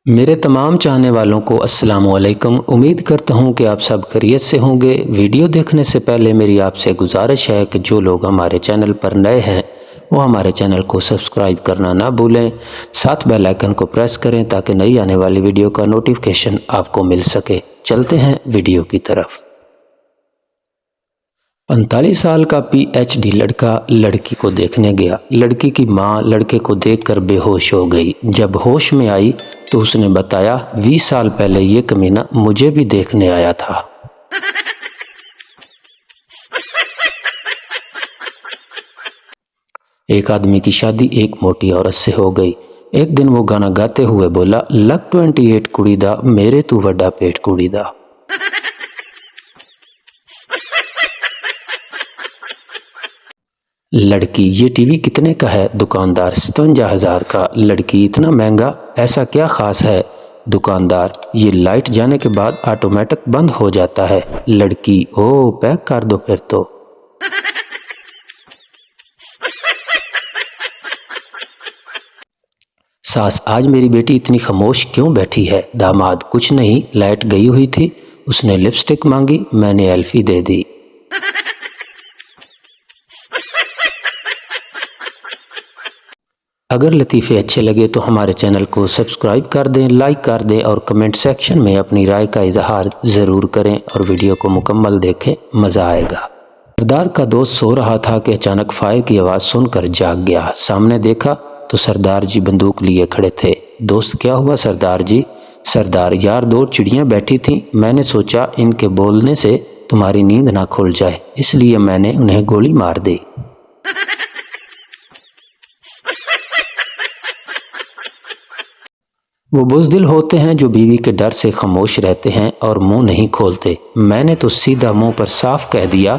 میرے تمام چاہنے والوں کو السلام علیکم۔ امید کرتا ہوں کہ آپ سب خیریت سے ہوں گے۔ ویڈیو دیکھنے سے پہلے میری آپ سے گزارش ہے کہ جو لوگ ہمارے چینل پر نئے ہیں وہ ہمارے چینل کو سبسکرائب کرنا نہ بھولیں، ساتھ بیل آئیکن کو پریس کریں تاکہ نئی آنے والی ویڈیو کا نوٹیفیکیشن آپ کو مل سکے۔ چلتے ہیں ویڈیو کی طرف۔ 45 سال کا پی ایچ ڈی لڑکا لڑکی کو دیکھنے گیا۔ لڑکی کی ماں لڑکے کو دیکھ کر بے ہوش ہو گئی۔ جب ہوش میں آئی تو اس نے بتایا 20 سال پہلے یہ کمینہ مجھے بھی دیکھنے آیا تھا۔ ایک آدمی کی شادی ایک موٹی عورت سے ہو گئی۔ ایک دن وہ گانا گاتے ہوئے بولا، لک 28 کڑی دا میرے تو وڈا پیٹ کڑی دا۔ لڑکی، یہ ٹی وی کتنے کا ہے؟ دکاندار، 57,000 کا۔ لڑکی، اتنا مہنگا، ایسا کیا خاص ہے؟ دکاندار، یہ لائٹ جانے کے بعد آٹومیٹک بند ہو جاتا ہے۔ لڑکی، او پیک کر دو پھر تو۔ ساس، آج میری بیٹی اتنی خاموش کیوں بیٹھی ہے؟ داماد، کچھ نہیں، لائٹ گئی ہوئی تھی، اس نے لپسٹک مانگی، میں نے ایلفی دے دی۔ اگر لطیفے اچھے لگے تو ہمارے چینل کو سبسکرائب کر دیں، لائک کر دیں اور کمنٹ سیکشن میں اپنی رائے کا اظہار ضرور کریں اور ویڈیو کو مکمل دیکھیں، مزہ آئے گا۔ سردار کا دوست سو رہا تھا کہ اچانک فائر کی آواز سن کر جاگ گیا۔ سامنے دیکھا تو سردار جی بندوق لیے کھڑے تھے۔ دوست، کیا ہوا سردار جی؟ سردار، یار 2 چڑیاں بیٹھی تھیں، میں نے سوچا ان کے بولنے سے تمہاری نیند نہ کھل جائے، اس لیے میں نے انہیں گولی مار دی۔ وہ بزدل ہوتے ہیں جو بیوی کے ڈر سے خاموش رہتے ہیں اور منہ نہیں کھولتے۔ میں نے تو سیدھا منہ پر صاف کہہ دیا،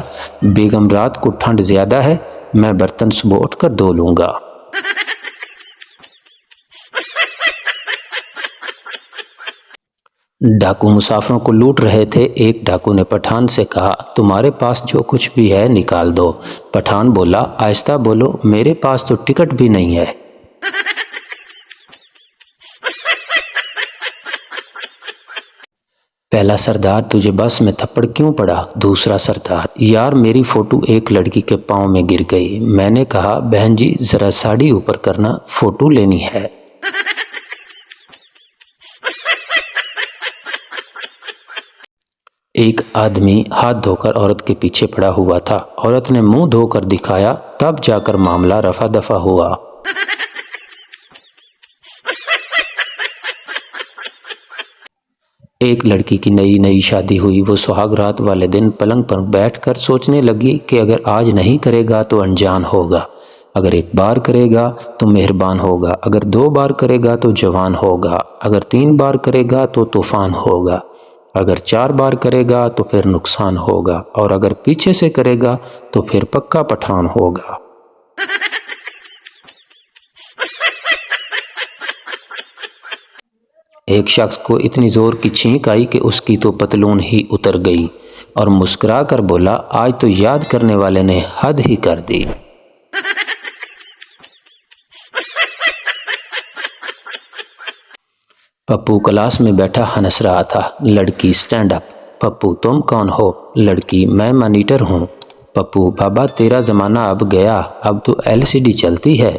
بیگم رات کو ٹھنڈ زیادہ ہے، میں برتن صبح اٹھ کر دھو لوں گا۔ ڈاکو مسافروں کو لوٹ رہے تھے۔ ایک ڈاکو نے پٹھان سے کہا، تمہارے پاس جو کچھ بھی ہے نکال دو۔ پٹھان بولا، آہستہ بولو، میرے پاس تو ٹکٹ بھی نہیں ہے۔ پہلا سردار، تجھے بس میں تھپڑ کیوں پڑا؟ دوسرا سردار، یار میری فوٹو ایک لڑکی کے پاؤں میں گر گئی، میں نے کہا بہن جی ذرا ساڑی اوپر کرنا، فوٹو لینی ہے۔ ایک آدمی ہاتھ دھو کر عورت کے پیچھے پڑا ہوا تھا۔ عورت نے منہ دھو کر دکھایا، تب جا کر معاملہ رفع دفع ہوا۔ ایک لڑکی کی نئی شادی ہوئی۔ وہ سہاگ رات والے دن پلنگ پر بیٹھ کر سوچنے لگی کہ اگر آج نہیں کرے گا تو انجان ہوگا، اگر 1 بار کرے گا تو مہربان ہوگا، اگر 2 بار کرے گا تو جوان ہوگا، اگر 3 بار کرے گا تو طوفان ہوگا، اگر 4 بار کرے گا تو پھر نقصان ہوگا، اور اگر پیچھے سے کرے گا تو پھر پکا پٹھان ہوگا۔ ایک شخص کو اتنی زور کی چھینک آئی کہ اس کی تو پتلون ہی اتر گئی اور مسکرا کر بولا، آج تو یاد کرنے والے نے حد ہی کر دی۔ پپو کلاس میں بیٹھا ہنس رہا تھا۔ لڑکی، سٹینڈ اپ۔ پپو، تم کون ہو؟ لڑکی، میں مانیٹر ہوں۔ پپو، بابا تیرا زمانہ اب گیا، اب تو LCD چلتی ہے۔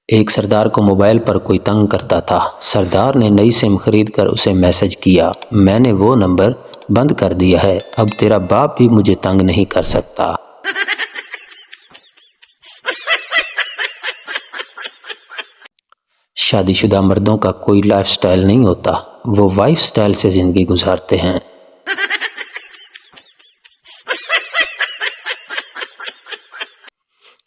ایک سردار کو موبائل پر کوئی تنگ کرتا تھا۔ سردار نے نئی سم خرید کر اسے میسج کیا، میں نے وہ نمبر بند کر دیا ہے، اب تیرا باپ بھی مجھے تنگ نہیں کر سکتا۔ شادی شدہ مردوں کا کوئی لائف سٹائل نہیں ہوتا، وہ وائف سٹائل سے زندگی گزارتے ہیں۔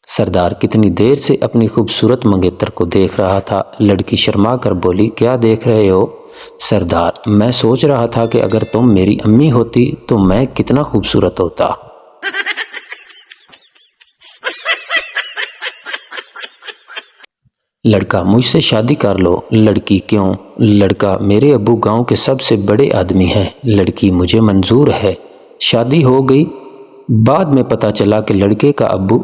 سردار کتنی دیر سے اپنی خوبصورت منگیتر کو دیکھ رہا تھا۔ لڑکی شرما کر بولی، کیا دیکھ رہے ہو؟ سردار، میں سوچ رہا تھا کہ اگر تم میری امی ہوتی تو میں کتنا خوبصورت ہوتا۔ لڑکا، مجھ سے شادی کر لو۔ لڑکی، کیوں؟ لڑکا، میرے ابو گاؤں کے سب سے بڑے آدمی ہیں۔ لڑکی، مجھے منظور ہے۔ شادی ہو گئی۔ بعد میں پتہ چلا کہ لڑکے کا ابو